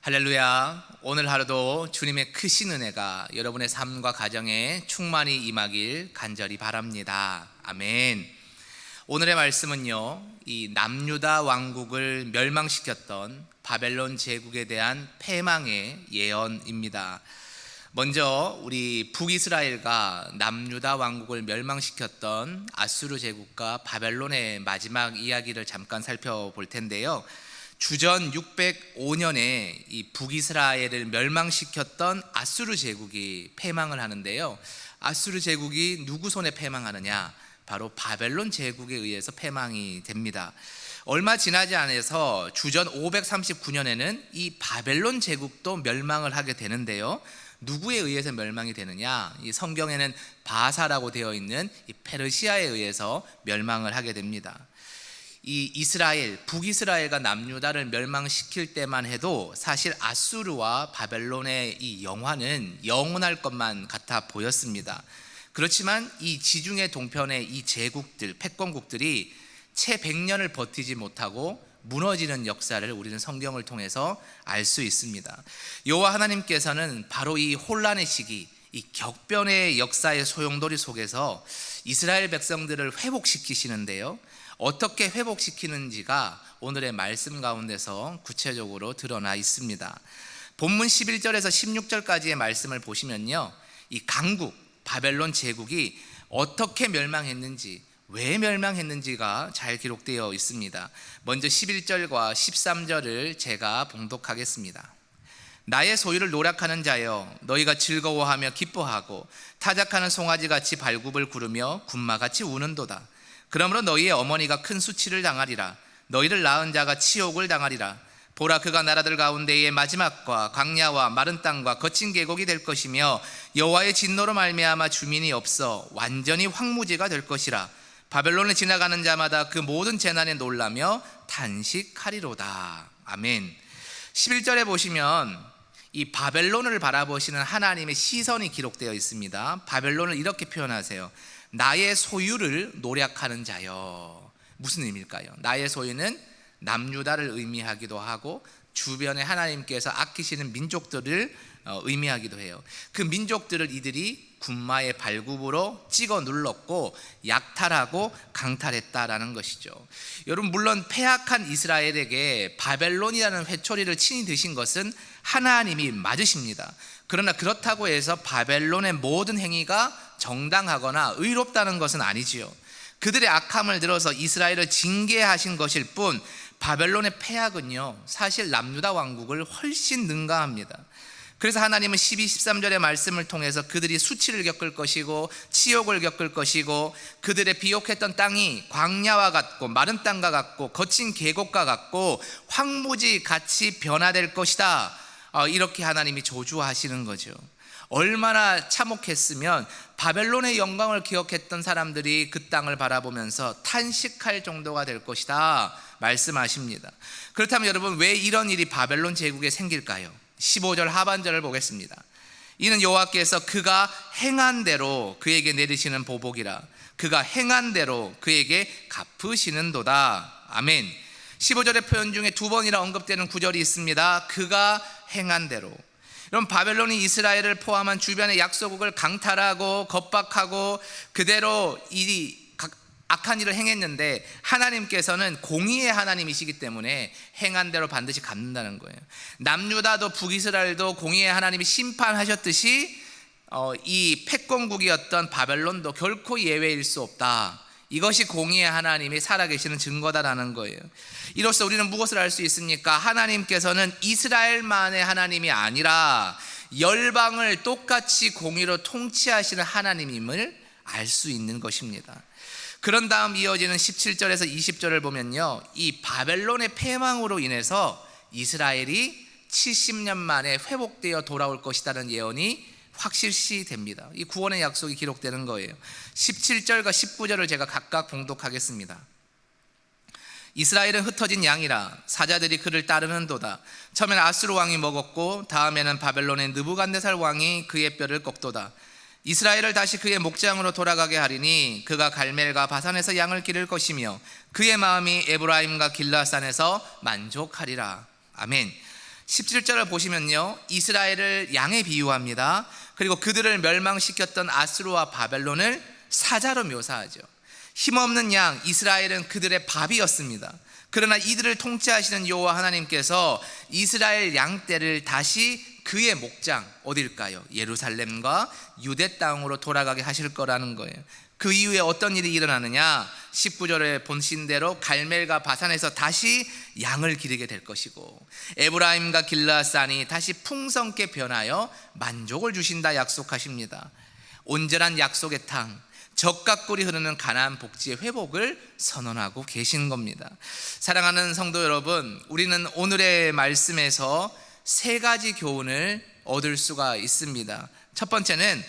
할렐루야. 오늘 하루도 주님의 크신 은혜가 여러분의 삶과 가정에 충만히 임하길 간절히 바랍니다. 아멘. 오늘의 말씀은요, 이 남유다 왕국을 멸망시켰던 바벨론 제국에 대한 패망의 예언입니다. 먼저 우리 북이스라엘과 남유다 왕국을 멸망시켰던 아수르 제국과 바벨론의 마지막 이야기를 잠깐 살펴볼 텐데요. 주전 605년에 이 북이스라엘을 멸망시켰던 아수르 제국이 패망을 하는데요. 아수르 제국이 누구 손에 패망하느냐? 바로 바벨론 제국에 의해서 패망이 됩니다. 얼마 지나지 않아서 주전 539년에는 이 바벨론 제국도 멸망을 하게 되는데요. 누구에 의해서 멸망이 되느냐? 이 성경에는 바사라고 되어 있는 이 페르시아에 의해서 멸망을 하게 됩니다. 이 이스라엘, 북이스라엘과 남유다를 멸망시킬 때만 해도 사실 아수르와 바벨론의 이 영화는 영원할 것만 같아 보였습니다. 그렇지만 이 지중해 동편의 이 제국들, 패권국들이 채 100년을 버티지 못하고 무너지는 역사를 우리는 성경을 통해서 알 수 있습니다. 여호와 하나님께서는 바로 이 혼란의 시기, 이 격변의 역사의 소용돌이 속에서 이스라엘 백성들을 회복시키시는데요. 어떻게 회복시키는지가 오늘의 말씀 가운데서 구체적으로 드러나 있습니다. 본문 11절에서 16절까지의 말씀을 보시면요, 이 강국 바벨론 제국이 어떻게 멸망했는지, 왜 멸망했는지가 잘 기록되어 있습니다. 먼저 11절과 13절을 제가 봉독하겠습니다. 나의 소유를 노력하는 자여, 너희가 즐거워하며 기뻐하고 타작하는 송아지같이 발굽을 구르며 군마같이 우는도다. 그러므로 너희의 어머니가 큰 수치를 당하리라. 너희를 낳은 자가 치욕을 당하리라. 보라, 그가 나라들 가운데의 마지막과 광야와 마른 땅과 거친 계곡이 될 것이며 여호와의 진노로 말미암아 주민이 없어 완전히 황무지가 될 것이라. 바벨론을 지나가는 자마다 그 모든 재난에 놀라며 탄식하리로다. 아멘. 11절에 보시면 이 바벨론을 바라보시는 하나님의 시선이 기록되어 있습니다. 바벨론을 이렇게 표현하세요. 나의 소유를 노력하는 자여. 무슨 의미일까요? 나의 소유는 남유다를 의미하기도 하고 주변에 하나님께서 아끼시는 민족들을 의미하기도 해요. 그 민족들을 이들이 군마의 발굽으로 찍어 눌렀고 약탈하고 강탈했다라는 것이죠. 여러분, 물론 패악한 이스라엘에게 바벨론이라는 회초리를 친히 드신 것은 하나님이 맞으십니다. 그러나 그렇다고 해서 바벨론의 모든 행위가 정당하거나 의롭다는 것은 아니지요. 그들의 악함을 들어서 이스라엘을 징계하신 것일 뿐 바벨론의 패악은요, 사실 남유다 왕국을 훨씬 능가합니다. 그래서 하나님은 12, 13절의 말씀을 통해서 그들이 수치를 겪을 것이고 치욕을 겪을 것이고 그들의 비옥했던 땅이 광야와 같고 마른 땅과 같고 거친 계곡과 같고 황무지 같이 변화될 것이다, 이렇게 하나님이 저주하시는 거죠. 얼마나 참혹했으면 바벨론의 영광을 기억했던 사람들이 그 땅을 바라보면서 탄식할 정도가 될 것이다 말씀하십니다. 그렇다면 여러분, 왜 이런 일이 바벨론 제국에 생길까요? 15절 하반절을 보겠습니다. 이는 여호와께서 그가 행한 대로 그에게 내리시는 보복이라. 그가 행한 대로 그에게 갚으시는도다. 아멘. 15절의 표현 중에 두 번이나 언급되는 구절이 있습니다. 그가 행한 대로. 여러분, 바벨론이 이스라엘을 포함한 주변의 약소국을 강탈하고 겁박하고 그대로 이 악한 일을 행했는데 하나님께서는 공의의 하나님이시기 때문에 행한 대로 반드시 갚는다는 거예요. 남유다도 북이스라엘도 공의의 하나님이 심판하셨듯이 이 패권국이었던 바벨론도 결코 예외일 수 없다. 이것이 공의의 하나님이 살아계시는 증거다라는 거예요. 이로써 우리는 무엇을 알 수 있습니까? 하나님께서는 이스라엘만의 하나님이 아니라 열방을 똑같이 공의로 통치하시는 하나님임을 알 수 있는 것입니다. 그런 다음 이어지는 17절에서 20절을 보면요, 이 바벨론의 패망으로 인해서 이스라엘이 70년 만에 회복되어 돌아올 것이라는 예언이 확실시 됩니다. 이 구원의 약속이 기록되는 거예요. 17절과 19절을 제가 각각 봉독하겠습니다. 이스라엘은 흩어진 양이라 사자들이 그를 따르는도다. 처음엔 아수르 왕이 먹었고 다음에는 바벨론의 느부갓네살 왕이 그의 뼈를 꺾도다. 이스라엘을 다시 그의 목장으로 돌아가게 하리니 그가 갈멜과 바산에서 양을 기를 것이며 그의 마음이 에브라임과 길라산에서 만족하리라. 아멘. 17절을 보시면요, 이스라엘을 양에 비유합니다. 그리고 그들을 멸망시켰던 아수르와 바벨론을 사자로 묘사하죠. 힘없는 양 이스라엘은 그들의 밥이었습니다. 그러나 이들을 통치하시는 여호와 하나님께서 이스라엘 양떼를 다시 그의 목장 어딜까요? 예루살렘과 유대 땅으로 돌아가게 하실 거라는 거예요. 그 이후에 어떤 일이 일어나느냐? 19절에 본신 대로 갈멜과 바산에서 다시 양을 기르게 될 것이고, 에브라임과 길르앗산이 다시 풍성케 변하여 만족을 주신다 약속하십니다. 온전한 약속의 땅, 적과 꿀이 흐르는 가나안 복지의 회복을 선언하고 계신 겁니다. 사랑하는 성도 여러분, 우리는 오늘의 말씀에서 세 가지 교훈을 얻을 수가 있습니다. 첫 번째는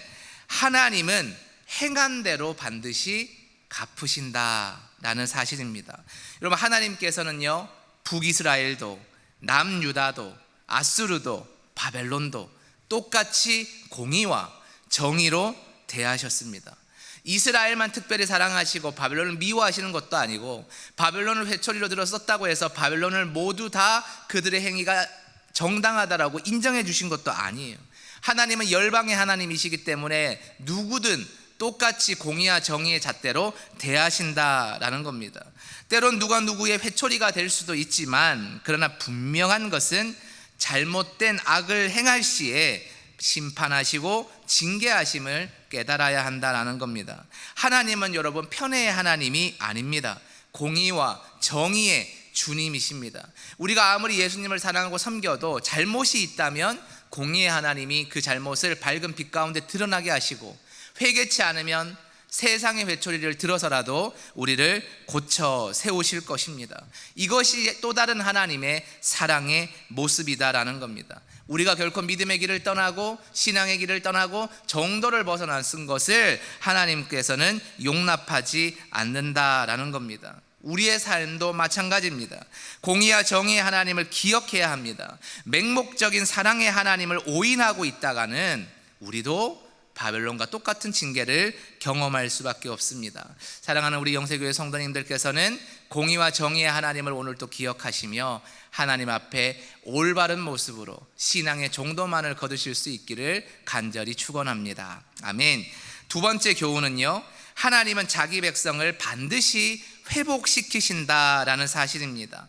하나님은 행한 대로 반드시 갚으신다라는 사실입니다. 여러분, 하나님께서는요, 북이스라엘도 남유다도 아수르도 바벨론도 똑같이 공의와 정의로 대하셨습니다. 이스라엘만 특별히 사랑하시고 바벨론을 미워하시는 것도 아니고, 바벨론을 회초리로 들어 썼다고 해서 바벨론을 모두 다 그들의 행위가 정당하다라고 인정해 주신 것도 아니에요. 하나님은 열방의 하나님이시기 때문에 누구든 똑같이 공의와 정의의 잣대로 대하신다라는 겁니다. 때론 누가 누구의 회초리가 될 수도 있지만, 그러나 분명한 것은 잘못된 악을 행할 시에 심판하시고 징계하심을 깨달아야 한다는 겁니다. 하나님은 여러분 편애의 하나님이 아닙니다. 공의와 정의의 주님이십니다. 우리가 아무리 예수님을 사랑하고 섬겨도 잘못이 있다면 공의의 하나님이 그 잘못을 밝은 빛 가운데 드러나게 하시고, 회개치 않으면 세상의 회초리를 들어서라도 우리를 고쳐 세우실 것입니다. 이것이 또 다른 하나님의 사랑의 모습이다라는 겁니다. 우리가 결코 믿음의 길을 떠나고 신앙의 길을 떠나고 정도를 벗어난 것을 하나님께서는 용납하지 않는다라는 겁니다. 우리의 삶도 마찬가지입니다. 공의와 정의의 하나님을 기억해야 합니다. 맹목적인 사랑의 하나님을 오인하고 있다가는 우리도 바벨론과 똑같은 징계를 경험할 수밖에 없습니다. 사랑하는 우리 영세교회 성도님들께서는 공의와 정의의 하나님을 오늘도 기억하시며 하나님 앞에 올바른 모습으로 신앙의 정도만을 거두실 수 있기를 간절히 축원합니다. 아멘. 두 번째 교훈은요, 하나님은 자기 백성을 반드시 회복시키신다라는 사실입니다.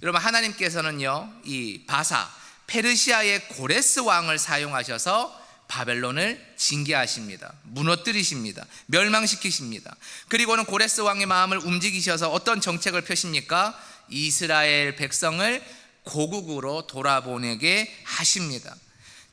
여러분, 하나님께서는요, 이 바사 페르시아의 고레스 왕을 사용하셔서 바벨론을 징계하십니다. 무너뜨리십니다. 멸망시키십니다. 그리고는 고레스 왕의 마음을 움직이셔서 어떤 정책을 펴십니까? 이스라엘 백성을 고국으로 돌아보내게 하십니다.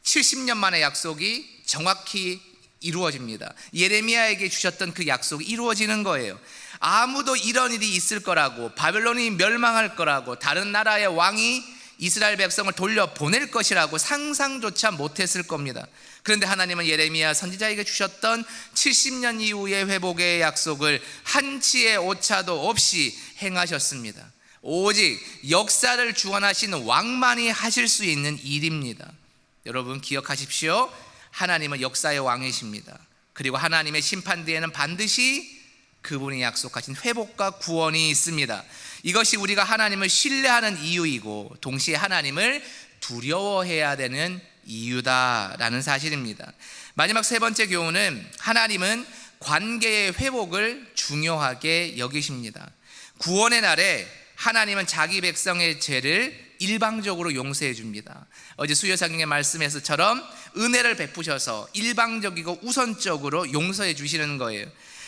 70년 만의 약속이 정확히 이루어집니다. 예레미야에게 주셨던 그 약속이 이루어지는 거예요. 아무도 이런 일이 있을 거라고, 바벨론이 멸망할 거라고, 다른 나라의 왕이 이스라엘 백성을 돌려보낼 것이라고 상상조차 못했을 겁니다. 그런데 하나님은 예레미야 선지자에게 주셨던 70년 이후의 회복의 약속을 한치의 오차도 없이 행하셨습니다. 오직 역사를 주관하신 왕만이 하실 수 있는 일입니다. 여러분 기억하십시오. 하나님은 역사의 왕이십니다. 그리고 하나님의 심판 뒤에는 반드시 그분이 약속하신 회복과 구원이 있습니다. 이것이 우리가 하나님을 신뢰하는 이유이고 동시에 하나님을 두려워해야 되는 이유다라는 사실입니다. 마지막 세 번째 교훈은 하나님은 관계의 회복을 중요하게 여기십니다. 구원의 날에 하나님은 자기 백성의 죄를 일방적으로 용서해 줍니다. 어제 수요상의 말씀에서처럼 은혜를 베푸셔서 일방적이고 우선적으로 용서해 주시는 거예요.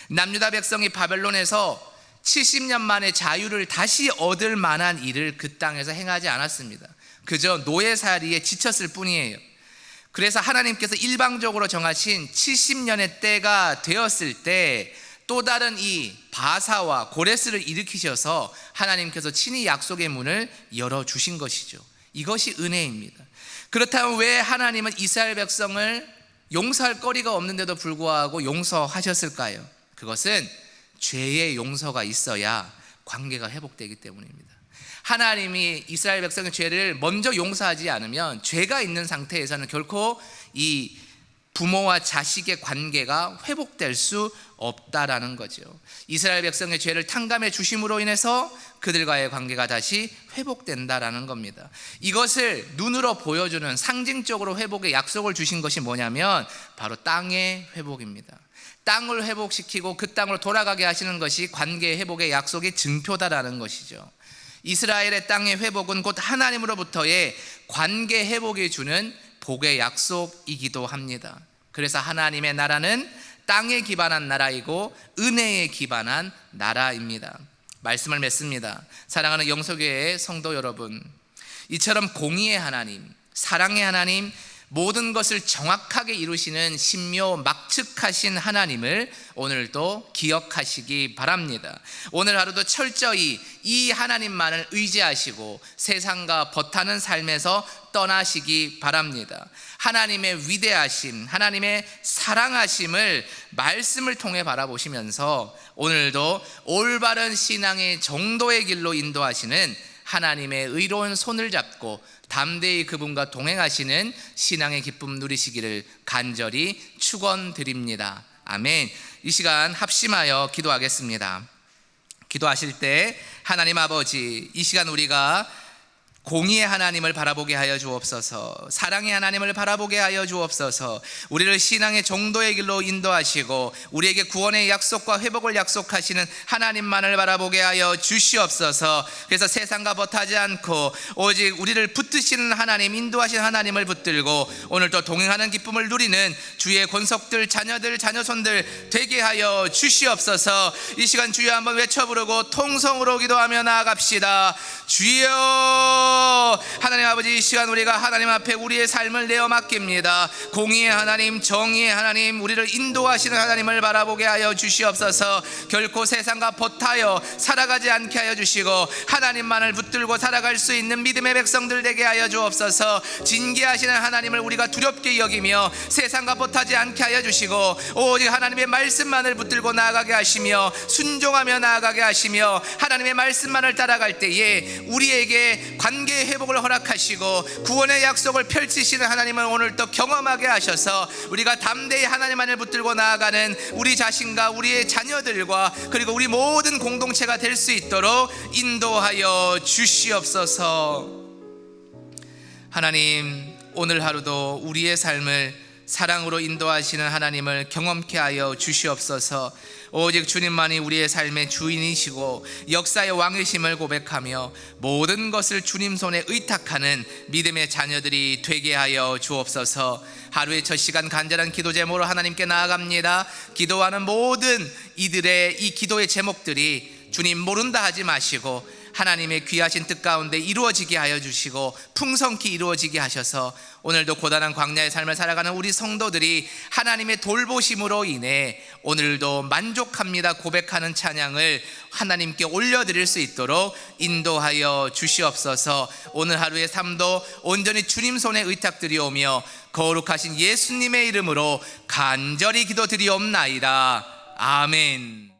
남유다 백성이 바벨론에서 70년 만에 자유를 다시 얻을 만한 일을 그 땅에서 행하지 않았습니다. 그저 노예살이에 지쳤을 뿐이에요. 그래서 하나님께서 일방적으로 정하신 70년의 때가 되었을 때 또 다른 이 바사와 고레스를 일으키셔서 하나님께서 친히 약속의 문을 열어주신 것이죠. 이것이 은혜입니다. 그렇다면 왜 하나님은 이스라엘 백성을 용서할 거리가 없는데도 불구하고 용서하셨을까요? 그것은 죄의 용서가 있어야 관계가 회복되기 때문입니다. 하나님이 이스라엘 백성의 죄를 먼저 용서하지 않으면 죄가 있는 상태에서는 결코 이 부모와 자식의 관계가 회복될 수 없다라는 거죠. 이스라엘 백성의 죄를 탕감해 주심으로 인해서 그들과의 관계가 다시 회복된다라는 겁니다. 이것을 눈으로 보여주는 상징적으로 회복의 약속을 주신 것이 뭐냐면 바로 땅의 회복입니다. 땅을 회복시키고 그 땅으로 돌아가게 하시는 것이 관계 회복의 약속의 증표다라는 것이죠. 이스라엘의 땅의 회복은 곧 하나님으로부터의 관계 회복이 주는 복의 약속이기도 합니다. 그래서 하나님의 나라는 땅에 기반한 나라이고 은혜에 기반한 나라입니다. 말씀을 맺습니다. 사랑하는 영서교회의 성도 여러분, 이처럼 공의의 하나님, 사랑의 하나님, 모든 것을 정확하게 이루시는 신묘 막측하신 하나님을 오늘도 기억하시기 바랍니다. 오늘 하루도 철저히 이 하나님만을 의지하시고 세상과 버타는 삶에서 떠나시기 바랍니다. 하나님의 위대하심, 하나님의 사랑하심을 말씀을 통해 바라보시면서 오늘도 올바른 신앙의 정도의 길로 인도하시는 하나님의 의로운 손을 잡고 담대히 그분과 동행하시는 신앙의 기쁨 누리시기를 간절히 축원드립니다. 아멘. 이 시간 합심하여 기도하겠습니다. 기도하실 때 하나님 아버지, 이 시간 우리가 공의의 하나님을 바라보게 하여 주옵소서, 사랑의 하나님을 바라보게 하여 주옵소서, 우리를 신앙의 정도의 길로 인도하시고 우리에게 구원의 약속과 회복을 약속하시는 하나님만을 바라보게 하여 주시옵소서. 그래서 세상과 버타지 않고 오직 우리를 붙드시는 하나님, 인도하시는 하나님을 붙들고 오늘도 동행하는 기쁨을 누리는 주의 권속들, 자녀들, 자녀손들 되게 하여 주시옵소서. 이 시간 주여 한번 외쳐 부르고 통성으로 기도하며 나아갑시다. 주여, 하나님 아버지, 이 시간 우리가 하나님 앞에 우리의 삶을 내어 맡깁니다. 공의의 하나님, 정의의 하나님, 우리를 인도하시는 하나님을 바라보게 하여 주시옵소서. 결코 세상과 버타여 살아가지 않게 하여 주시고 하나님만을 붙들고 살아갈 수 있는 믿음의 백성들 되게 하여 주옵소서. 징계하시는 하나님을 우리가 두렵게 여기며 세상과 버타지 않게 하여 주시고 오직 하나님의 말씀만을 붙들고 나아가게 하시며 순종하며 나아가게 하시며 하나님의 말씀만을 따라갈 때에 우리에게 관계의 회복을 허락하시고 구원의 약속을 펼치시는 하나님을 오늘 또 경험하게 하셔서 우리가 담대히 하나님만을 붙들고 나아가는 우리 자신과 우리의 자녀들과 그리고 우리 모든 공동체가 될 수 있도록 인도하여 주시옵소서. 하나님, 오늘 하루도 우리의 삶을 사랑으로 인도하시는 하나님을 경험케 하여 주시옵소서. 오직 주님만이 우리의 삶의 주인이시고 역사의 왕이심을 고백하며 모든 것을 주님 손에 의탁하는 믿음의 자녀들이 되게 하여 주옵소서. 하루의 첫 시간 간절한 기도 제목으로 하나님께 나아갑니다. 기도하는 모든 이들의 이 기도의 제목들이 주님 모른다 하지 마시고 하나님의 귀하신 뜻 가운데 이루어지게 하여 주시고 풍성히 이루어지게 하셔서 오늘도 고단한 광야의 삶을 살아가는 우리 성도들이 하나님의 돌보심으로 인해 오늘도 만족합니다 고백하는 찬양을 하나님께 올려드릴 수 있도록 인도하여 주시옵소서. 오늘 하루의 삶도 온전히 주님 손에 의탁드리오며 거룩하신 예수님의 이름으로 간절히 기도드리옵나이다. 아멘.